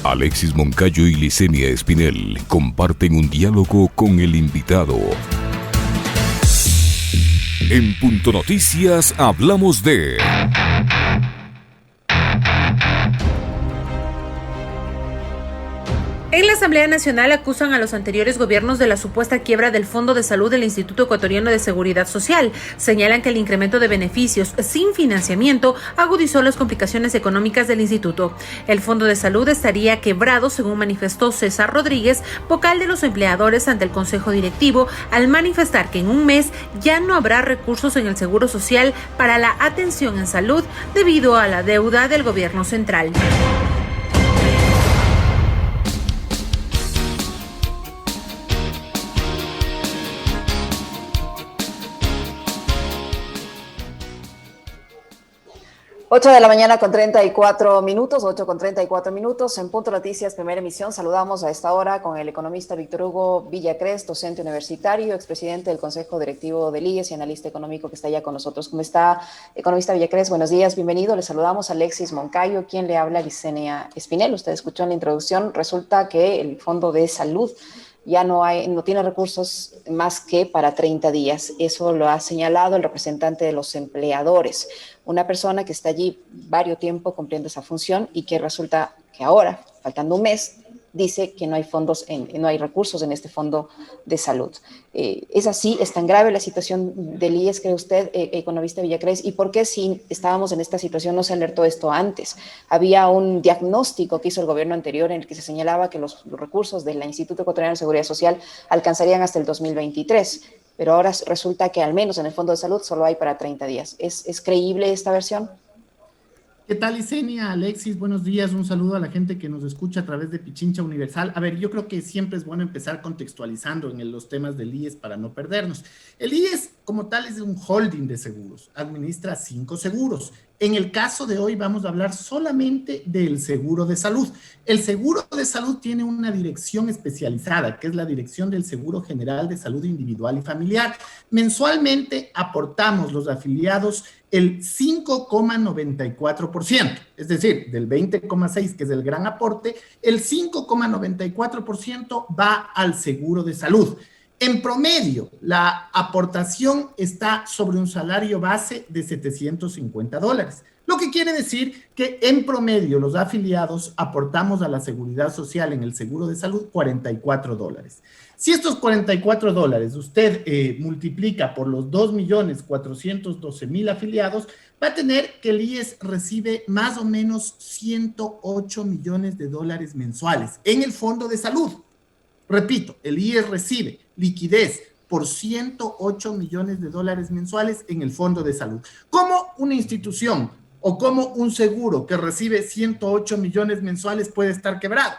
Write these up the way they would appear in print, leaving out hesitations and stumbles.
Alexis Moncayo y Licenia Espinel comparten un diálogo con el invitado. En Punto Noticias hablamos de... En la Asamblea Nacional acusan a los anteriores gobiernos de la supuesta quiebra del Fondo de Salud del Instituto Ecuatoriano de Seguridad Social. Señalan que el incremento de beneficios sin financiamiento agudizó las complicaciones económicas del instituto. El Fondo de Salud estaría quebrado, según manifestó César Rodríguez, vocal de los empleadores ante el Consejo Directivo, al manifestar que en un mes ya no habrá recursos en el Seguro Social para la atención en salud debido a la deuda del gobierno central. 8 de la mañana con 34 minutos, 8:34 en Punto Noticias, primera emisión. Saludamos a esta hora con el economista Víctor Hugo Villacrés, docente universitario, expresidente del Consejo Directivo del IES y analista económico que está ya con nosotros. ¿Cómo está, economista Villacrés? Buenos días, bienvenido. Le saludamos a Alexis Moncayo, quien le habla, Licenia Espinel. Usted escuchó en la introducción, resulta que el Fondo de Salud ya no tiene recursos más que para 30 días. Eso lo ha señalado el representante de los empleadores, una persona que está allí varios tiempo cumpliendo esa función y que resulta que ahora, faltando un mes, dice que no hay fondos, no hay recursos en este fondo de salud. ¿Es así? ¿Es tan grave la situación del IES, cree usted, economista Villacrés? ¿Y por qué, si estábamos en esta situación, no se alertó esto antes? Había un diagnóstico que hizo el gobierno anterior en el que se señalaba que los recursos del Instituto Ecuatoriano de Seguridad Social alcanzarían hasta el 2023, pero ahora resulta que al menos en el fondo de salud solo hay para 30 días. ¿Es creíble esta versión? ¿Qué tal, Licenia? Alexis, buenos días. Un saludo a la gente que nos escucha a través de Pichincha Universal. A ver, yo creo que siempre es bueno empezar contextualizando en los temas del IES para no perdernos. El IES, como tal, es un holding de seguros. Administra 5 seguros. En el caso de hoy vamos a hablar solamente del seguro de salud. El seguro de salud tiene una dirección especializada, que es la Dirección del Seguro General de Salud Individual y Familiar. Mensualmente aportamos los afiliados el 5,94%, es decir, del 20,6%, que es el gran aporte, el 5,94% va al seguro de salud. En promedio, la aportación está sobre un salario base de $750, lo que quiere decir que en promedio los afiliados aportamos a la seguridad social en el seguro de salud $44. Si estos $44 usted multiplica por los 2.412.000 afiliados, va a tener que el IES recibe más o menos $108 millones mensuales en el fondo de salud. Repito, el IES recibe liquidez por $108 millones mensuales en el fondo de salud. ¿Cómo una institución o cómo un seguro que recibe 108 millones mensuales puede estar quebrado?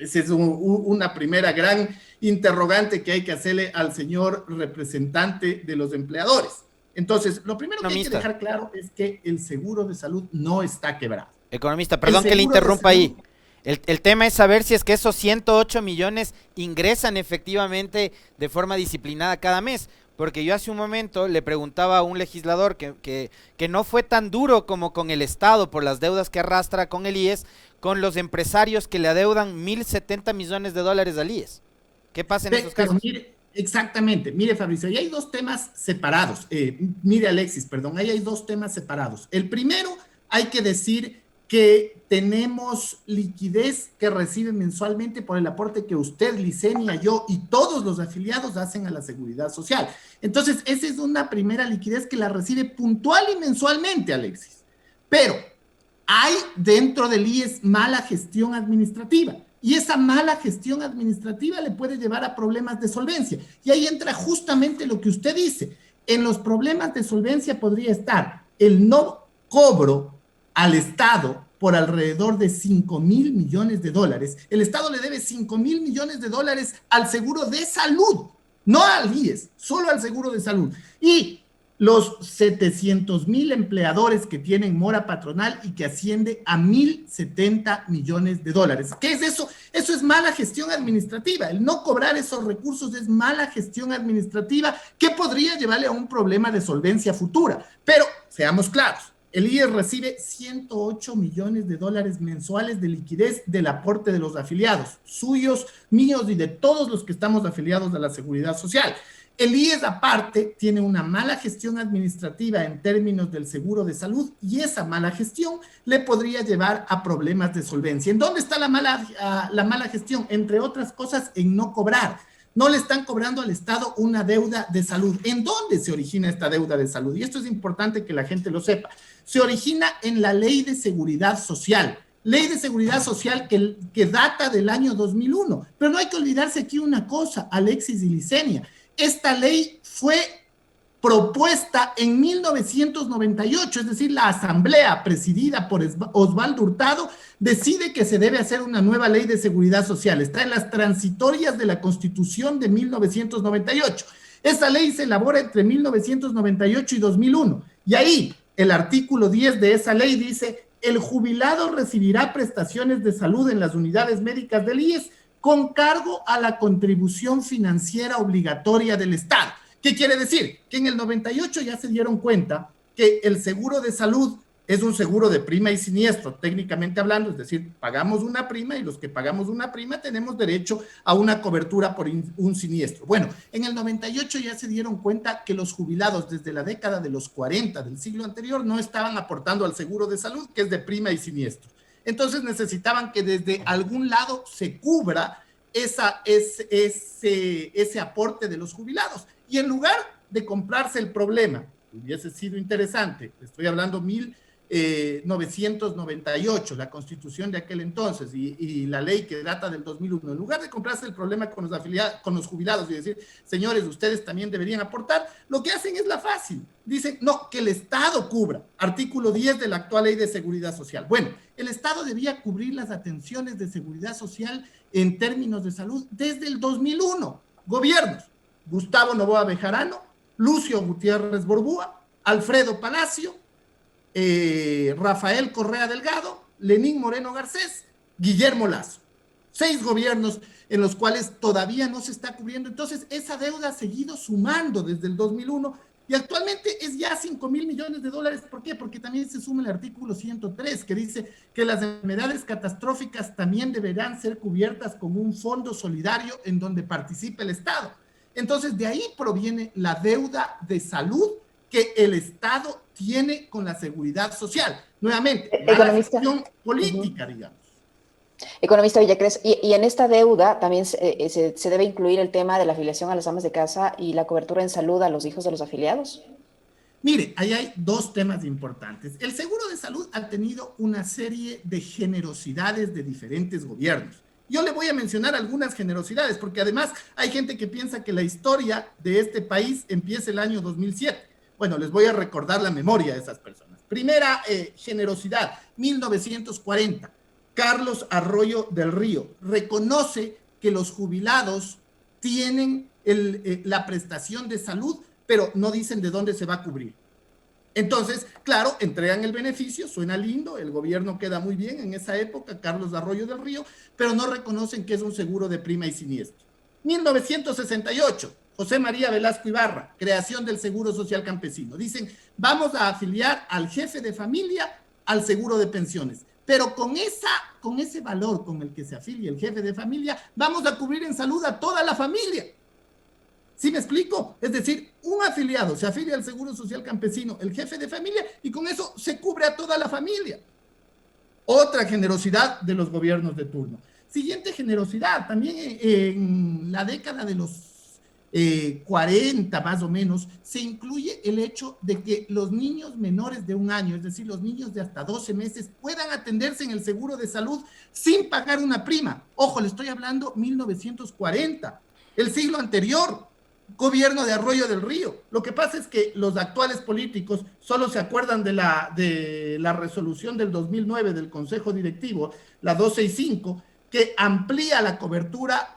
Esa es una primera gran interrogante que hay que hacerle al señor representante de los empleadores. Entonces, lo primero que hay que dejar claro es que el seguro de salud no está quebrado. Economista, perdón que le interrumpa ahí. El tema es saber si es que esos 108 millones ingresan efectivamente de forma disciplinada cada mes, porque yo hace un momento le preguntaba a un legislador que no fue tan duro como con el Estado por las deudas que arrastra con el IES, con los empresarios que le adeudan $1.070 millones al IES. ¿Qué pasa en esos casos? Exactamente. Mire, Fabricio, ahí hay dos temas separados. Mire, Alexis, perdón, ahí hay dos temas separados. El primero, hay que decir que tenemos liquidez que recibe mensualmente por el aporte que usted, Licenia, yo y todos los afiliados hacen a la seguridad social. Entonces, esa es una primera liquidez que la recibe puntual y mensualmente, Alexis. Pero hay dentro del IES mala gestión administrativa. Y esa mala gestión administrativa le puede llevar a problemas de solvencia. Y ahí entra justamente lo que usted dice. En los problemas de solvencia podría estar el no cobro al Estado por alrededor de $5.000 millones. El Estado le debe $5.000 millones al seguro de salud, no al IES, solo al seguro de salud. Y los 700.000 empleadores que tienen mora patronal y que asciende a $1.070 millones. ¿Qué es eso? Eso es mala gestión administrativa. El no cobrar esos recursos es mala gestión administrativa que podría llevarle a un problema de solvencia futura. Pero seamos claros, el IES recibe 108 millones de dólares mensuales de liquidez del aporte de los afiliados, suyos, míos y de todos los que estamos afiliados a la Seguridad Social. El IES, aparte, tiene una mala gestión administrativa en términos del seguro de salud y esa mala gestión le podría llevar a problemas de solvencia. ¿En dónde está la mala gestión? Entre otras cosas, en no cobrar. No le están cobrando al Estado una deuda de salud. ¿En dónde se origina esta deuda de salud? Y esto es importante que la gente lo sepa. Se origina en la Ley de Seguridad Social. Ley de Seguridad Social que data del año 2001. Pero no hay que olvidarse aquí una cosa, Alexis y Licenia. Esta ley fue propuesta en 1998, es decir, la asamblea presidida por Osvaldo Hurtado decide que se debe hacer una nueva ley de seguridad social. Está en las transitorias de la Constitución de 1998. Esa ley se elabora entre 1998 y 2001. Y ahí, el artículo 10 de esa ley dice: el jubilado recibirá prestaciones de salud en las unidades médicas del IES con cargo a la contribución financiera obligatoria del Estado. ¿Qué quiere decir? Que en el 98 ya se dieron cuenta que el seguro de salud es un seguro de prima y siniestro, técnicamente hablando, es decir, pagamos una prima y los que pagamos una prima tenemos derecho a una cobertura por un siniestro. Bueno, en el 98 ya se dieron cuenta que los jubilados desde la década de los 40 del siglo anterior no estaban aportando al seguro de salud, que es de prima y siniestro. Entonces necesitaban que desde algún lado se cubra ese aporte de los jubilados. Y en lugar de comprarse el problema, hubiese sido interesante, estoy hablando 1998, la constitución de aquel entonces y la ley que data del 2001, en lugar de comprarse el problema con los jubilados y decir, señores, ustedes también deberían aportar, lo que hacen es la fácil. Dicen, no, que el Estado cubra. Artículo 10 de la actual Ley de Seguridad Social. Bueno, el Estado debía cubrir las atenciones de seguridad social en términos de salud desde el 2001. Gobiernos: Gustavo Noboa Bejarano, Lucio Gutiérrez Borbúa, Alfredo Palacio, Rafael Correa Delgado, Lenín Moreno Garcés, Guillermo Lazo. 6 gobiernos en los cuales todavía no se está cubriendo. Entonces, esa deuda ha seguido sumando desde el 2001 y actualmente es ya 5,000 millones de dólares. ¿Por qué? Porque también se suma el artículo 103 que dice que las enfermedades catastróficas también deberán ser cubiertas con un fondo solidario en donde participe el Estado. Entonces, de ahí proviene la deuda de salud que el Estado tiene con la seguridad social. Nuevamente, la gestión política, digamos. Economista Villacrés, y en esta deuda también se debe incluir el tema de la afiliación a las amas de casa y la cobertura en salud a los hijos de los afiliados. Mire, ahí hay 2 temas importantes. El seguro de salud ha tenido una serie de generosidades de diferentes gobiernos. Yo le voy a mencionar algunas generosidades, porque además hay gente que piensa que la historia de este país empieza el año 2007. Bueno, les voy a recordar la memoria de esas personas. Primera generosidad, 1940. Carlos Arroyo del Río reconoce que los jubilados tienen la prestación de salud, pero no dicen de dónde se va a cubrir. Entonces, claro, entregan el beneficio, suena lindo, el gobierno queda muy bien en esa época, Carlos Arroyo del Río, pero no reconocen que es un seguro de prima y siniestro. 1968, José María Velasco Ibarra, creación del Seguro Social Campesino. Dicen, vamos a afiliar al jefe de familia al seguro de pensiones, pero con ese valor con el que se afilia el jefe de familia, vamos a cubrir en salud a toda la familia. ¿Sí me explico? Es decir, un afiliado se afilia al Seguro Social Campesino, el jefe de familia, y con eso se cubre a toda la familia. Otra generosidad de los gobiernos de turno. Siguiente generosidad, también en la década de los 40 más o menos, se incluye el hecho de que los niños menores de 1 año, es decir, los niños de hasta 12 meses, puedan atenderse en el seguro de salud sin pagar una prima. Ojo, le estoy hablando 1940, el siglo anterior, gobierno de Arroyo del Río. Lo que pasa es que los actuales políticos solo se acuerdan de la resolución del 2009 del Consejo Directivo, la 265, que amplía la cobertura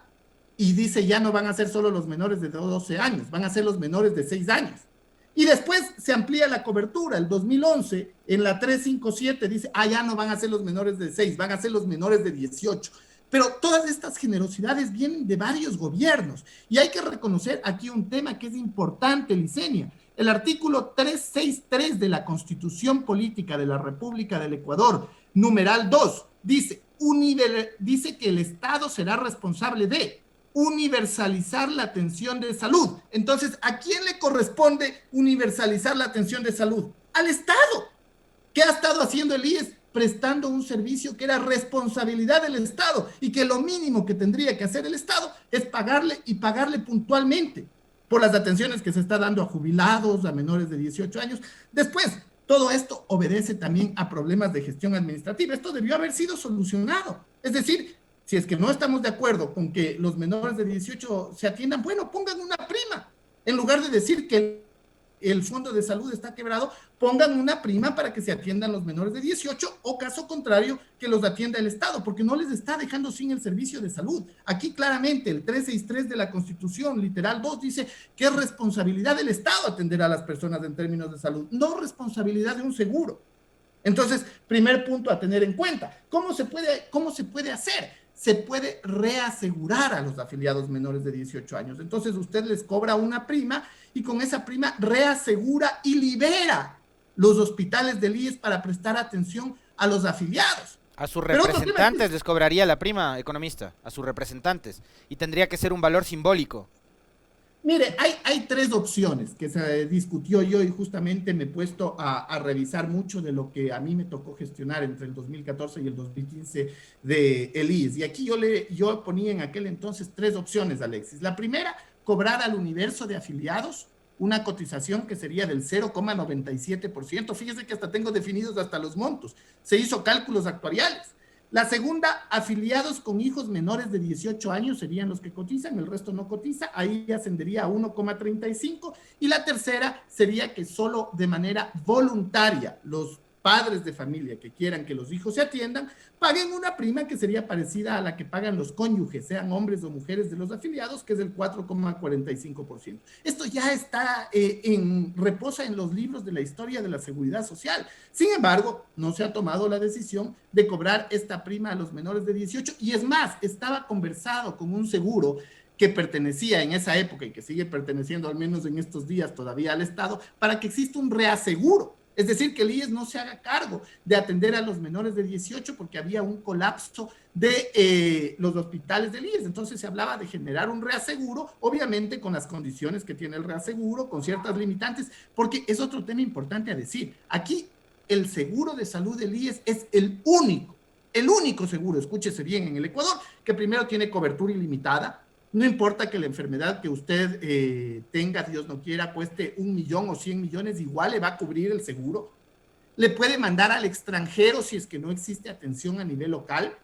y dice ya no van a ser solo los menores de 12 años, van a ser los menores de 6 años. Y después se amplía la cobertura, el 2011, en la 357 dice, ya no van a ser los menores de 6, van a ser los menores de 18. Pero todas estas generosidades vienen de varios gobiernos. Y hay que reconocer aquí un tema que es importante, Licenia. El artículo 363 de la Constitución Política de la República del Ecuador, numeral 2, dice que el Estado será responsable de universalizar la atención de salud. Entonces, ¿a quién le corresponde universalizar la atención de salud? Al Estado. ¿Qué ha estado haciendo el IES? Prestando un servicio que era responsabilidad del Estado y que lo mínimo que tendría que hacer el Estado es pagarle y pagarle puntualmente por las atenciones que se está dando a jubilados, a menores de 18 años. Después, todo esto obedece también a problemas de gestión administrativa. Esto debió haber sido solucionado. Es decir, si es que no estamos de acuerdo con que los menores de 18 se atiendan, bueno, pongan una prima. En lugar de decir que el fondo de salud está quebrado, pongan una prima para que se atiendan los menores de 18 o caso contrario, que los atienda el Estado, porque no les está dejando sin el servicio de salud. Aquí claramente el 363 de la Constitución, literal 2, dice que es responsabilidad del Estado atender a las personas en términos de salud, no responsabilidad de un seguro. Entonces, primer punto a tener en cuenta. ¿Cómo se puede hacer? Se puede reasegurar a los afiliados menores de 18 años. Entonces, usted les cobra una prima y con esa prima reasegura y libera los hospitales del IES para prestar atención a los afiliados. A sus representantes les cobraría la prima, economista, a sus representantes. Y tendría que ser un valor simbólico. Mire, hay tres opciones que se discutió yo y justamente me he puesto a revisar mucho de lo que a mí me tocó gestionar entre el 2014 y el 2015 de el IES. Y aquí yo ponía en aquel entonces tres opciones, Alexis. La primera, cobrar al universo de afiliados una cotización que sería del 0,97%. Fíjese que hasta tengo definidos hasta los montos. Se hizo cálculos actuariales. La segunda, afiliados con hijos menores de 18 años serían los que cotizan, el resto no cotiza, ahí ascendería a 1,35. Y la tercera sería que solo de manera voluntaria los padres de familia que quieran que los hijos se atiendan, paguen una prima que sería parecida a la que pagan los cónyuges, sean hombres o mujeres de los afiliados, que es el 4,45%. Esto ya está reposa en los libros de la historia de la seguridad social. Sin embargo, no se ha tomado la decisión de cobrar esta prima a los menores de 18, y es más, estaba conversado con un seguro que pertenecía en esa época y que sigue perteneciendo al menos en estos días todavía al Estado, para que exista un reaseguro. Es decir, que el IES no se haga cargo de atender a los menores de 18 porque había un colapso de los hospitales del IES. Entonces se hablaba de generar un reaseguro, obviamente con las condiciones que tiene el reaseguro, con ciertas limitantes, porque es otro tema importante a decir. Aquí el seguro de salud del IES es el único seguro, escúchese bien, en el Ecuador, que primero tiene cobertura ilimitada. No importa que la enfermedad que usted tenga, Dios no quiera, cueste 1 millón o 100 millones, igual le va a cubrir el seguro. Le puede mandar al extranjero si es que no existe atención a nivel local.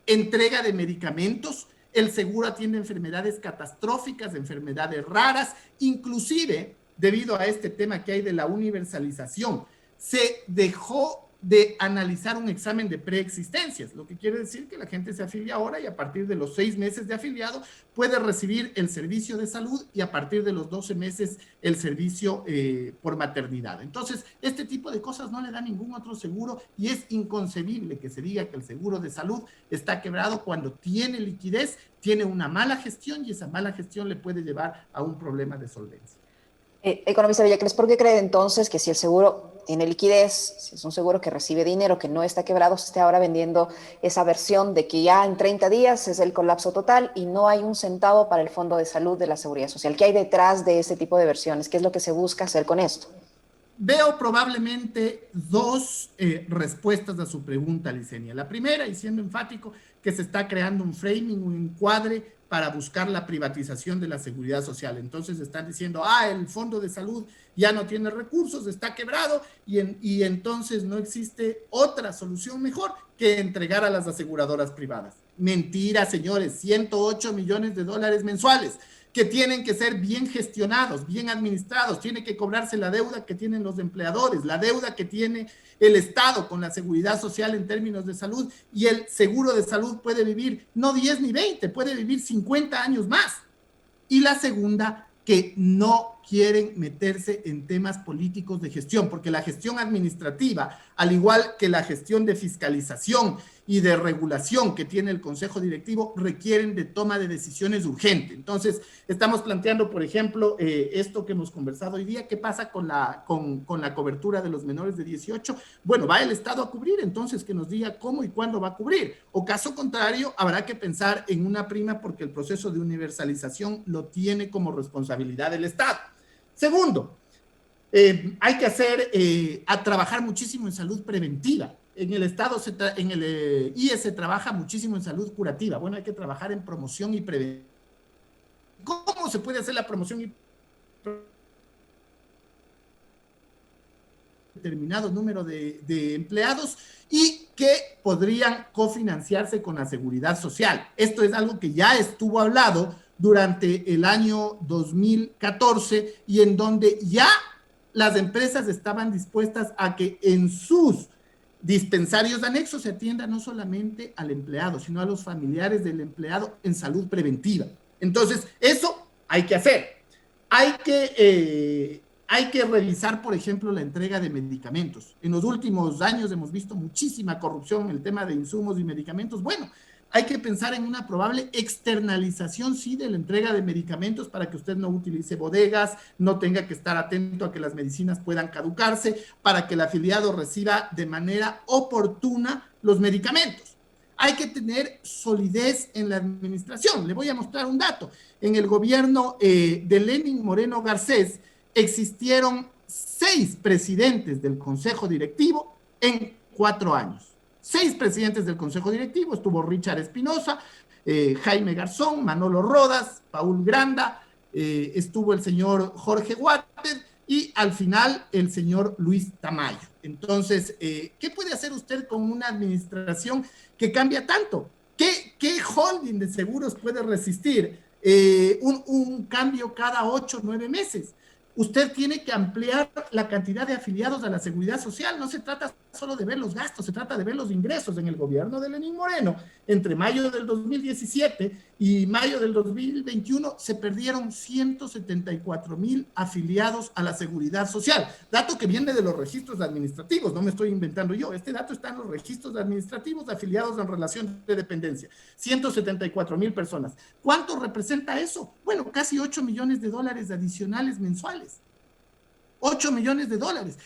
Entrega de medicamentos. El seguro atiende enfermedades catastróficas, enfermedades raras. Inclusive, debido a este tema que hay de la universalización, se dejó de analizar un examen de preexistencias, lo que quiere decir que la gente se afilia ahora y a partir de los 6 meses de afiliado puede recibir el servicio de salud y a partir de los 12 meses el servicio por maternidad. Entonces, este tipo de cosas no le da ningún otro seguro y es inconcebible que se diga que el seguro de salud está quebrado cuando tiene liquidez, tiene una mala gestión y esa mala gestión le puede llevar a un problema de solvencia. Economista Villacrés, ¿por qué cree entonces que si el seguro tiene liquidez, si es un seguro que recibe dinero, que no está quebrado, se esté ahora vendiendo esa versión de que ya en 30 días es el colapso total y no hay un centavo para el Fondo de Salud de la Seguridad Social? ¿Qué hay detrás de este tipo de versiones? ¿Qué es lo que se busca hacer con esto? Veo probablemente dos respuestas a su pregunta, Licenia. La primera, y siendo enfático, que se está creando un framing, un encuadre para buscar la privatización de la seguridad social. Entonces están diciendo, el Fondo de Salud ya no tiene recursos, está quebrado y entonces no existe otra solución mejor que entregar a las aseguradoras privadas. Mentira, señores, 108 millones de dólares mensuales que tienen que ser bien gestionados, bien administrados, tiene que cobrarse la deuda que tienen los empleadores, la deuda que tiene el Estado con la seguridad social en términos de salud, y el seguro de salud puede vivir no 10 ni 20, puede vivir 50 años más. Y la segunda, que no quieren meterse en temas políticos de gestión, porque la gestión administrativa, al igual que la gestión de fiscalización y de regulación que tiene el Consejo Directivo requieren de toma de decisiones urgentes. Entonces, estamos planteando, por ejemplo, esto que hemos conversado hoy día, ¿qué pasa con la cobertura de los menores de 18? Bueno, va el Estado a cubrir, entonces que nos diga cómo y cuándo va a cubrir. O caso contrario, habrá que pensar en una prima porque el proceso de universalización lo tiene como responsabilidad del Estado. Segundo, hay que trabajar muchísimo en salud preventiva. En el Estado, en el IES se trabaja muchísimo en salud curativa. Bueno, hay que trabajar en promoción y prevención. ¿Cómo se puede hacer la promoción y determinado número de empleados y que podrían cofinanciarse con la seguridad social? Esto es algo que ya estuvo hablado durante el año 2014 y en donde ya las empresas estaban dispuestas a que en sus dispensarios de anexo se atienda no solamente al empleado, sino a los familiares del empleado en salud preventiva. Entonces, eso hay que hacer. Hay que revisar, por ejemplo, la entrega de medicamentos. En los últimos años hemos visto muchísima corrupción en el tema de insumos y medicamentos. Bueno, hay que pensar en una probable externalización, sí, de la entrega de medicamentos para que usted no utilice bodegas, no tenga que estar atento a que las medicinas puedan caducarse, para que el afiliado reciba de manera oportuna los medicamentos. Hay que tener solidez en la administración. Le voy a mostrar un dato. En el gobierno de Lenín Moreno Garcés existieron 6 presidentes del Consejo Directivo en 4 años. 6 presidentes del Consejo Directivo, estuvo Richard Espinosa, Jaime Garzón, Manolo Rodas, Paul Granda, estuvo el señor Jorge Guater y al final el señor Luis Tamayo. Entonces, ¿qué puede hacer usted con una administración que cambia tanto? ¿Qué holding de seguros puede resistir un cambio cada 8 o 9 meses? Usted tiene que ampliar la cantidad de afiliados a la seguridad social. No se trata solo de ver los gastos, se trata de ver los ingresos. En el gobierno de Lenín Moreno, entre mayo del 2017 y mayo del 2021, se perdieron 174,000 afiliados a la seguridad social. Dato que viene de los registros administrativos, no me estoy inventando yo. Este dato está en los registros administrativos de afiliados en relación de dependencia. 174,000 personas. ¿Cuánto representa eso? Bueno, casi $8 millones adicionales mensuales. $8 millones.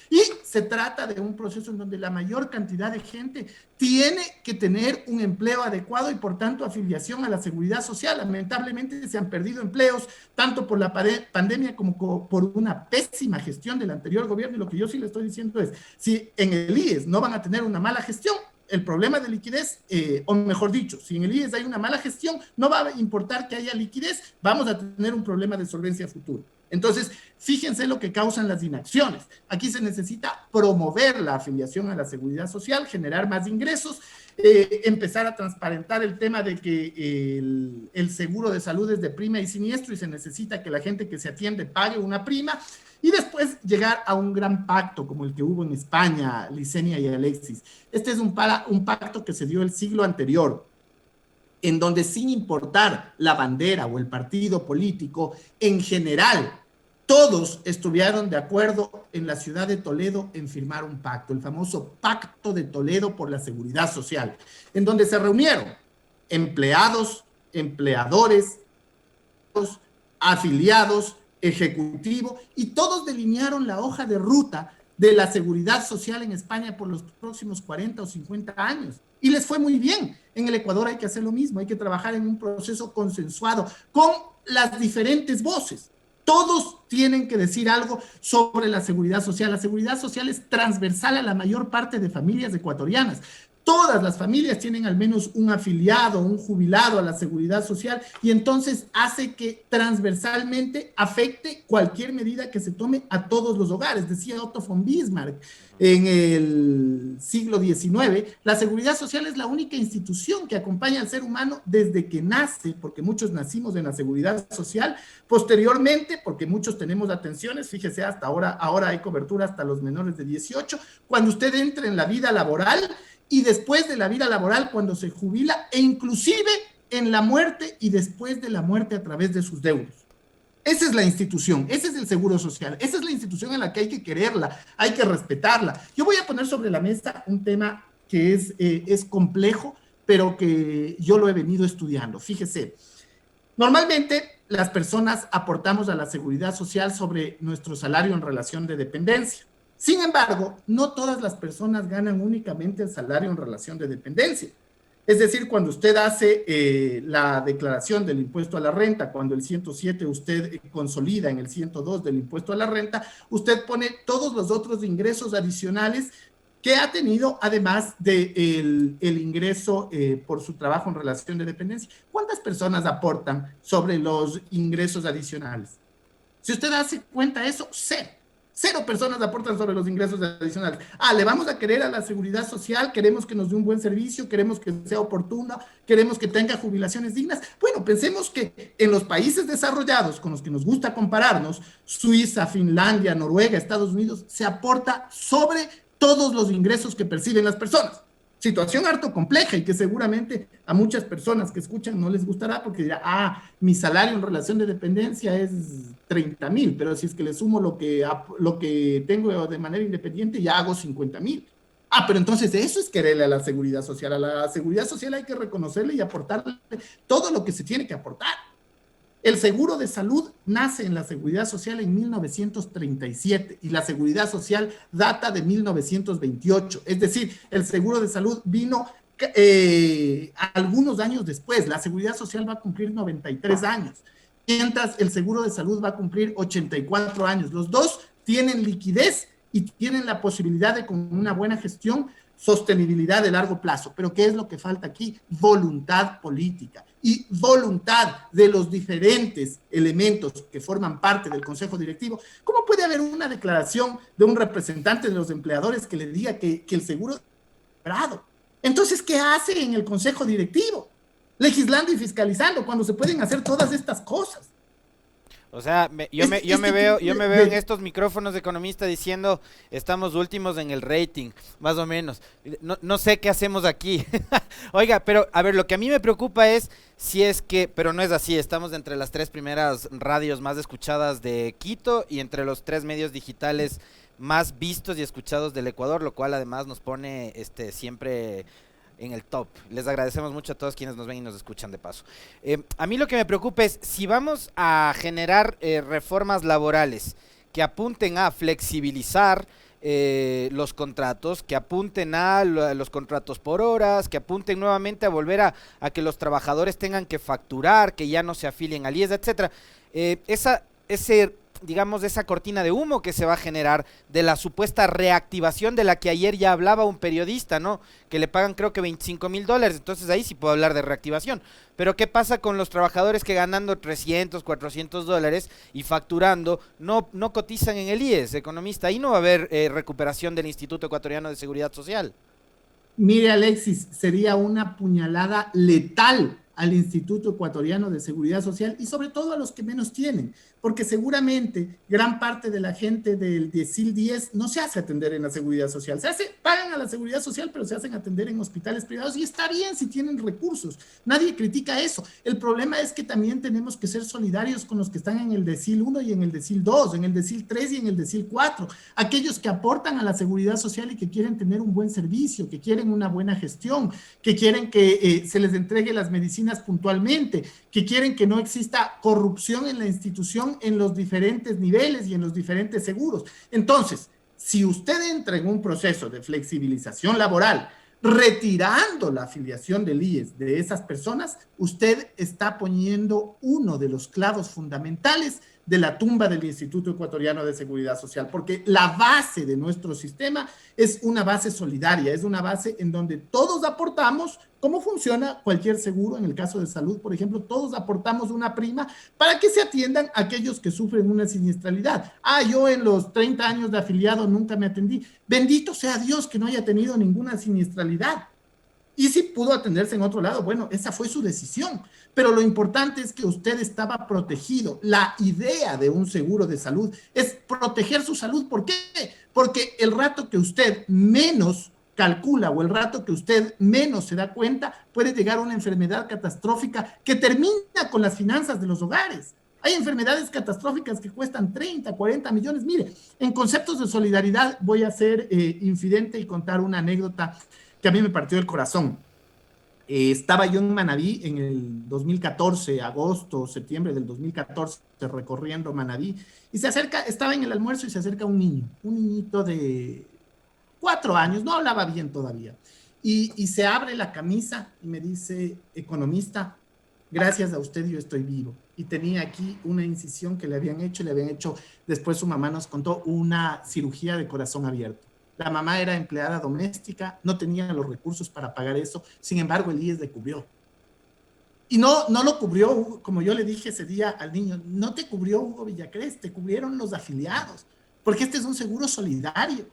Y se trata de un proceso en donde la mayor cantidad de gente tiene que tener un empleo adecuado y por tanto afiliación a la seguridad social. Lamentablemente se han perdido empleos tanto por la pandemia como por una pésima gestión del anterior gobierno. Y lo que yo sí le estoy diciendo es, si en el IES no van a tener una mala gestión, el problema de liquidez, o mejor dicho, si en el IES hay una mala gestión, no va a importar que haya liquidez, vamos a tener un problema de solvencia futuro. Entonces, fíjense lo que causan las inacciones. Aquí se necesita promover la afiliación a la seguridad social, generar más ingresos, empezar a transparentar el tema de que el seguro de salud es de prima y siniestro y se necesita que la gente que se atiende pague una prima y después llegar a un gran pacto como el que hubo en España, Licenia y Alexis. Este es un pacto que se dio el siglo anterior, en donde sin importar la bandera o el partido político, en general, todos estuvieron de acuerdo en la ciudad de Toledo en firmar un pacto, el famoso Pacto de Toledo por la Seguridad Social, en donde se reunieron empleados, empleadores, afiliados, ejecutivo, y todos delinearon la hoja de ruta de la seguridad social en España por los próximos 40 o 50 años. Y les fue muy bien. En el Ecuador hay que hacer lo mismo, hay que trabajar en un proceso consensuado con las diferentes voces. Todos tienen que decir algo sobre la seguridad social. La seguridad social es transversal a la mayor parte de familias ecuatorianas. Todas las familias tienen al menos un afiliado, un jubilado a la seguridad social y entonces hace que transversalmente afecte cualquier medida que se tome a todos los hogares. Decía Otto von Bismarck en el siglo XIX, la seguridad social es la única institución que acompaña al ser humano desde que nace, porque muchos nacimos en la seguridad social, posteriormente, porque muchos tenemos atenciones, fíjese, hasta ahora hay cobertura hasta los menores de 18, cuando usted entra en la vida laboral, y después de la vida laboral cuando se jubila e inclusive en la muerte y después de la muerte a través de sus deudos. Esa es la institución, ese es el seguro social, esa es la institución en la que hay que quererla, hay que respetarla. Yo voy a poner sobre la mesa un tema que es complejo, pero que yo lo he venido estudiando. Fíjese, normalmente las personas aportamos a la seguridad social sobre nuestro salario en relación de dependencia. Sin embargo, no todas las personas ganan únicamente el salario en relación de dependencia. Es decir, cuando usted hace la declaración del impuesto a la renta, cuando el 107 usted consolida en el 102 del impuesto a la renta, usted pone todos los otros ingresos adicionales que ha tenido, además del ingreso por su trabajo en relación de dependencia. ¿Cuántas personas aportan sobre los ingresos adicionales? Si usted hace cuenta de eso, cero. Cero personas aportan sobre los ingresos adicionales. Le vamos a querer a la seguridad social, queremos que nos dé un buen servicio, queremos que sea oportuno, queremos que tenga jubilaciones dignas. Bueno, pensemos que en los países desarrollados con los que nos gusta compararnos, Suiza, Finlandia, Noruega, Estados Unidos, se aporta sobre todos los ingresos que perciben las personas. Situación harto compleja y que seguramente a muchas personas que escuchan no les gustará porque dirá, mi salario en relación de dependencia es 30,000, pero si es que le sumo lo que tengo de manera independiente, ya hago 50,000. Pero entonces eso es quererle a la seguridad social. A la seguridad social hay que reconocerle y aportarle todo lo que se tiene que aportar. El seguro de salud nace en la seguridad social en 1937 y la seguridad social data de 1928. Es decir, el seguro de salud vino algunos años después. La seguridad social va a cumplir 93 años, mientras el seguro de salud va a cumplir 84 años. Los dos tienen liquidez y tienen la posibilidad de, con una buena gestión, sostenibilidad de largo plazo. Pero ¿qué es lo que falta aquí? Voluntad política y voluntad de los diferentes elementos que forman parte del consejo directivo. ¿Cómo puede haber una declaración de un representante de los empleadores que le diga que el seguro es parado? Entonces, ¿qué hace en el consejo directivo? Legislando y fiscalizando cuando se pueden hacer todas estas cosas. O sea, yo me veo en estos micrófonos de economista diciendo, estamos últimos en el rating, más o menos. No sé qué hacemos aquí. Oiga, pero a ver, lo que a mí me preocupa es si es que, pero no es así, estamos entre las 3 primeras radios más escuchadas de Quito y entre los 3 medios digitales más vistos y escuchados del Ecuador, lo cual además nos pone siempre en el top. Les agradecemos mucho a todos quienes nos ven y nos escuchan de paso. A mí lo que me preocupa es si vamos a generar reformas laborales que apunten a flexibilizar los contratos, que apunten a los contratos por horas, que apunten nuevamente a volver a que los trabajadores tengan que facturar, que ya no se afilien al IES, etcétera. Digamos, esa cortina de humo que se va a generar de la supuesta reactivación de la que ayer ya hablaba un periodista, ¿no? Que le pagan creo que $25,000, entonces ahí sí puedo hablar de reactivación. Pero ¿qué pasa con los trabajadores que ganando $300, $400 y facturando no cotizan en el IES, economista? Ahí no va a haber recuperación del Instituto Ecuatoriano de Seguridad Social. Mire, Alexis, sería una puñalada letal al Instituto Ecuatoriano de Seguridad Social y sobre todo a los que menos tienen, porque seguramente gran parte de la gente del decil 10 no se hace atender en la Seguridad Social, pagan a la Seguridad Social, pero se hacen atender en hospitales privados y está bien si tienen recursos, nadie critica eso. El problema es que también tenemos que ser solidarios con los que están en el decil 1 y en el decil 2, en el decil 3 y en el decil 4, aquellos que aportan a la Seguridad Social y que quieren tener un buen servicio, que quieren una buena gestión, que quieren que se les entregue las medicinas puntualmente, que quieren que no exista corrupción en la institución en los diferentes niveles y en los diferentes seguros. Entonces, si usted entra en un proceso de flexibilización laboral, retirando la afiliación del IES de esas personas, usted está poniendo uno de los clavos fundamentales de la tumba del Instituto Ecuatoriano de Seguridad Social, porque la base de nuestro sistema es una base solidaria, es una base en donde todos aportamos. ¿Cómo funciona cualquier seguro? En el caso de salud, por ejemplo, todos aportamos una prima para que se atiendan aquellos que sufren una siniestralidad. Yo en los 30 años de afiliado nunca me atendí. Bendito sea Dios que no haya tenido ninguna siniestralidad. Y si pudo atenderse en otro lado, bueno, esa fue su decisión. Pero lo importante es que usted estaba protegido. La idea de un seguro de salud es proteger su salud. ¿Por qué? Porque el rato que usted menos calcula o el rato que usted menos se da cuenta, puede llegar una enfermedad catastrófica que termina con las finanzas de los hogares. Hay enfermedades catastróficas que cuestan 30, 40 millones. Mire, en conceptos de solidaridad voy a ser infidente y contar una anécdota. que a mí me partió el corazón. Estaba yo en Manabí en el 2014, agosto, septiembre del 2014, recorriendo Manabí, y se acerca, estaba en el almuerzo y se acerca un niñito de 4 años, no hablaba bien todavía, y se abre la camisa y me dice: economista, gracias a usted yo estoy vivo. Y tenía aquí una incisión que le habían hecho, después su mamá nos contó, una cirugía de corazón abierto. La mamá era empleada doméstica, no tenía los recursos para pagar eso, sin embargo el IES le cubrió. Y no lo cubrió, como yo le dije ese día al niño, no te cubrió Hugo Villacrés, te cubrieron los afiliados, porque este es un seguro solidario.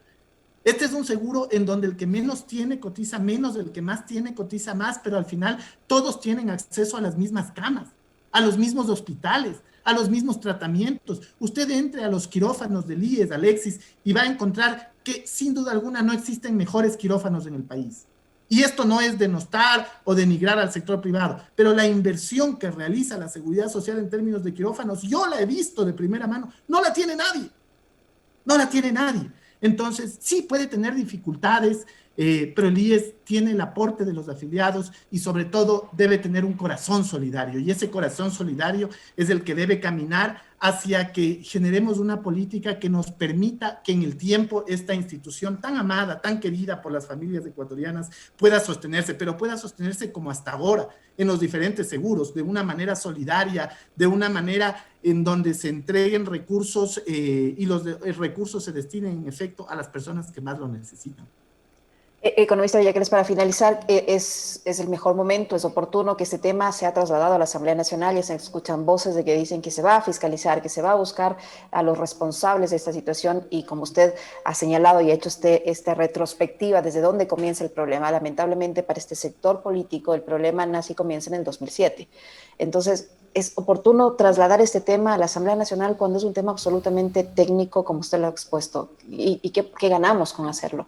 Este es un seguro en donde el que menos tiene cotiza menos, el que más tiene cotiza más, pero al final todos tienen acceso a las mismas camas, a los mismos hospitales, a los mismos tratamientos. Usted entre a los quirófanos del IES, Alexis, y va a encontrar que sin duda alguna no existen mejores quirófanos en el país. Y esto no es denostar o denigrar al sector privado, pero la inversión que realiza la Seguridad Social en términos de quirófanos, yo la he visto de primera mano, no la tiene nadie. No la tiene nadie. Entonces, sí puede tener dificultades, pero el IES tiene el aporte de los afiliados y sobre todo debe tener un corazón solidario. Y ese corazón solidario es el que debe caminar hacia que generemos una política que nos permita que en el tiempo esta institución tan amada, tan querida por las familias ecuatorianas pueda sostenerse, pero pueda sostenerse como hasta ahora en los diferentes seguros, de una manera solidaria, de una manera en donde se entreguen recursos y los recursos se destinen en efecto a las personas que más lo necesitan. Economista Villacrés, para finalizar, es el mejor momento, es oportuno que este tema sea trasladado a la Asamblea Nacional. Ya se escuchan voces de que dicen que se va a fiscalizar, que se va a buscar a los responsables de esta situación y como usted ha señalado y ha hecho esta retrospectiva desde dónde comienza el problema. Lamentablemente para este sector político el problema nace y comienza en el 2007. Entonces es oportuno trasladar este tema a la Asamblea Nacional cuando es un tema absolutamente técnico como usted lo ha expuesto. ¿Y qué ganamos con hacerlo?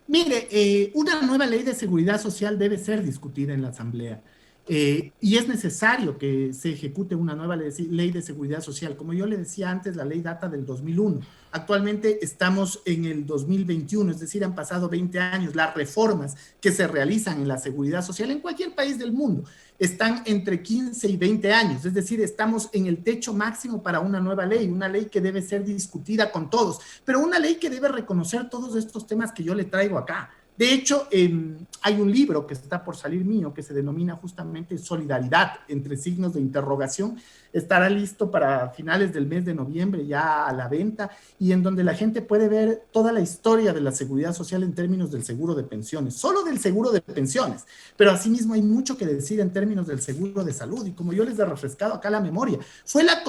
Mire, una nueva ley de seguridad social debe ser discutida en la Asamblea y es necesario que se ejecute una nueva ley de seguridad social. Como yo le decía antes, la ley data del 2001. Actualmente estamos en el 2021, es decir, han pasado 20 años. Las reformas que se realizan en la seguridad social en cualquier país del mundo están entre 15 y 20 años, es decir, estamos en el techo máximo para una nueva ley, una ley que debe ser discutida con todos, pero una ley que debe reconocer todos estos temas que yo le traigo acá. De hecho, hay un libro que está por salir mío que se denomina justamente Solidaridad, entre signos de interrogación. Estará listo para finales del mes de noviembre ya a la venta y en donde la gente puede ver toda la historia de la seguridad social en términos del seguro de pensiones, solo del seguro de pensiones, pero asimismo hay mucho que decir en términos del seguro de salud y como yo les he refrescado acá la memoria, fue la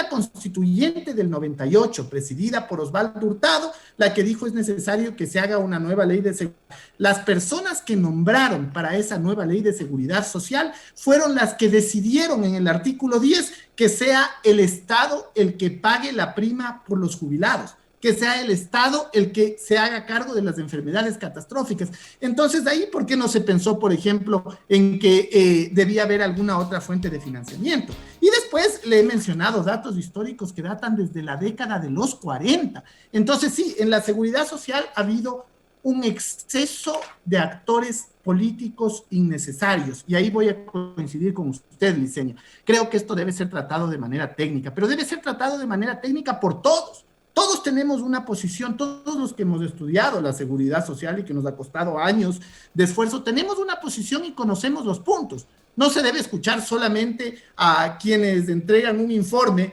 constituyente del 98, presidida por Osvaldo Hurtado, la que dijo es necesario que se haga una nueva ley de seguridad. Las personas que nombraron para esa nueva ley de seguridad social fueron las que decidieron en el artículo 10 que sea el Estado el que pague la prima por los jubilados, que sea el Estado el que se haga cargo de las enfermedades catastróficas. Entonces, de ahí, ¿por qué no se pensó, por ejemplo, en que debía haber alguna otra fuente de financiamiento? Y después le he mencionado datos históricos que datan desde la década de los 40. Entonces, sí, en la seguridad social ha habido un exceso de actores políticos innecesarios. Y ahí voy a coincidir con usted, Liceña. Creo que esto debe ser tratado de manera técnica, pero debe ser tratado de manera técnica por todos. Todos tenemos una posición, todos los que hemos estudiado la seguridad social y que nos ha costado años de esfuerzo, tenemos una posición y conocemos los puntos. No se debe escuchar solamente a quienes entregan un informe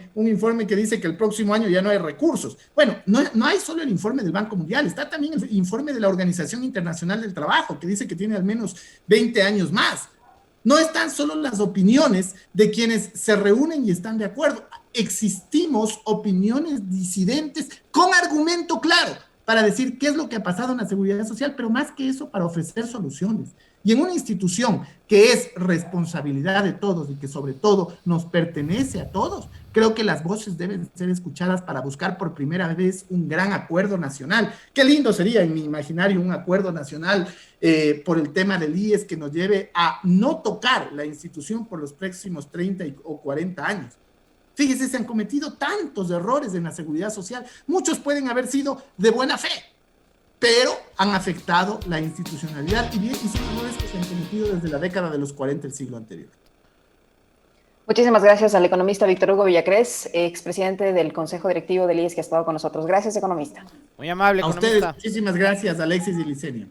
que dice que el próximo año ya no hay recursos. Bueno, no hay solo el informe del Banco Mundial, está también el informe de la Organización Internacional del Trabajo, que dice que tiene al menos 20 años más. No están solo las opiniones de quienes se reúnen y están de acuerdo. Existimos opiniones disidentes con argumento claro para decir qué es lo que ha pasado en la seguridad social, pero más que eso, para ofrecer soluciones. Y en una institución que es responsabilidad de todos y que sobre todo nos pertenece a todos, creo que las voces deben ser escuchadas para buscar por primera vez un gran acuerdo nacional. Qué lindo sería en mi imaginario un acuerdo nacional por el tema del IES que nos lleve a no tocar la institución por los próximos 30 o 40 años. Fíjese, se han cometido tantos errores en la seguridad social. Muchos pueden haber sido de buena fe, pero han afectado la institucionalidad y son errores que se han cometido desde la década de los 40 del siglo anterior. Muchísimas gracias al economista Víctor Hugo Villacrés, expresidente del Consejo Directivo del IES, que ha estado con nosotros. Gracias, economista. Muy amable, A economista. ustedes, muchísimas gracias, Alexis y Licenia.